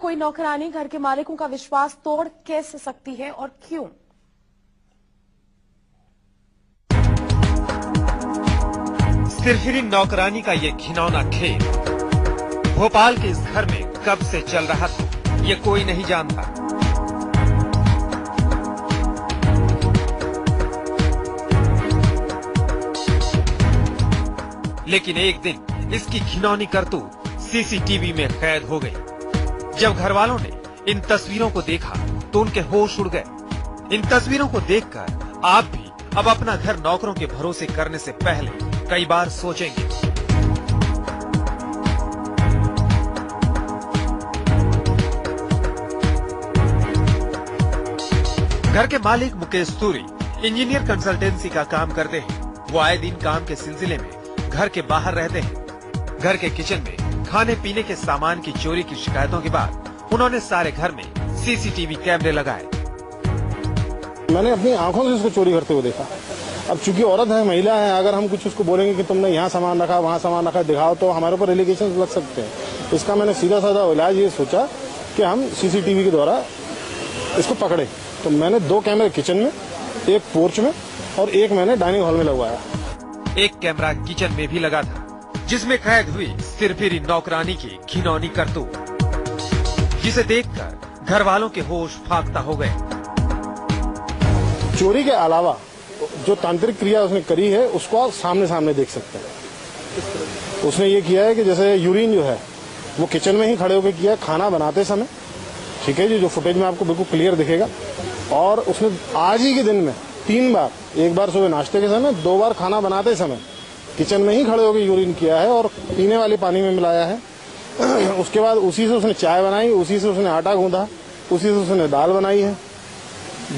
कोई नौकरानी घर के मालिकों का विश्वास तोड़ कैसे सकती है और क्यों? सिरफिरी नौकरानी का ये घिनौना खेल भोपाल के इस घर में कब से चल रहा था, ये कोई नहीं जानता। लेकिन एक दिन इसकी घिनौनी करतूत सीसीटीवी में कैद हो गई। जब घर वालों ने इन तस्वीरों को देखा तो उनके होश उड़ गए। इन तस्वीरों को देखकर आप भी अब अपना घर नौकरों के भरोसे करने से पहले कई बार सोचेंगे। घर के मालिक मुकेश सूरी इंजीनियर कंसल्टेंसी का काम करते हैं। वो आए दिन काम के सिलसिले में घर के बाहर रहते हैं। घर के किचन में खाने पीने के सामान की चोरी की शिकायतों के बाद उन्होंने सारे घर में सीसीटीवी कैमरे लगाए। मैंने अपनी आंखों से उसको चोरी करते हुए देखा। अब चूंकि औरत है, महिला है, अगर हम कुछ उसको बोलेंगे कि तुमने यहाँ सामान रखा, वहाँ सामान रखा, दिखाओ, तो हमारे ऊपर एलिगेशन लग सकते हैं। इसका मैंने सीधा साधा इलाज ये सोचा कि हम सीसीटीवी के द्वारा इसको पकड़े। तो मैंने 2 कैमरे किचन में, एक पोर्च में और एक मैंने डाइनिंग हॉल में लगवाया। एक कैमरा किचन में भी लगा था जिसमें कैद हुई सिरफिरी नौकरानी की घिनौनी करतूत, जिसे देखकर घर वालों के होश फाख्ता हो गए। चोरी के अलावा जो तांत्रिक क्रिया उसने करी है उसको आप सामने सामने देख सकते हैं। उसने ये किया है कि जैसे यूरिन जो है वो किचन में ही खड़े होकर किया है खाना बनाते समय, ठीक है जी, जो फुटेज में आपको बिल्कुल क्लियर दिखेगा। और उसने आज ही के दिन में 3 बार, एक बार सुबह नाश्ते के समय, 2 बार खाना बनाते समय किचन में ही खड़े होकर यूरिन किया है और पीने वाले पानी में मिलाया है। उसके बाद उसी से उसने चाय बनाई, उसी से उसने आटा गूंधा, उसी से उसने दाल बनाई है।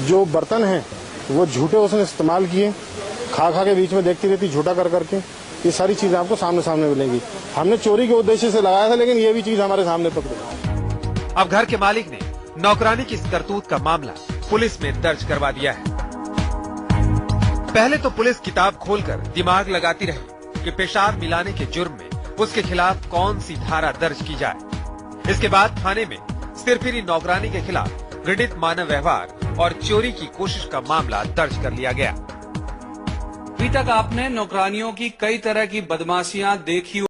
जो बर्तन है वो झूठे उसने इस्तेमाल किए, खा के बीच में देखती रहती झूठा कर करके। ये सारी चीजें आपको सामने सामने मिलेंगी। हमने चोरी के उद्देश्य से लगाया था, लेकिन ये भी चीज हमारे सामने पकड़ी। अब घर के मालिक ने नौकरानी की इस करतूत का मामला पुलिस में दर्ज करवा दिया है। पहले तो पुलिस किताब खोलकर दिमाग लगाती रही कि पेशाब मिलाने के जुर्म में उसके खिलाफ कौन सी धारा दर्ज की जाए। इसके बाद थाने में सिरफिरी नौकरानी के खिलाफ घृणित मानव व्यवहार और चोरी की कोशिश का मामला दर्ज कर लिया गया। अभी तक आपने नौकरानियों की कई तरह की बदमाशियां देखी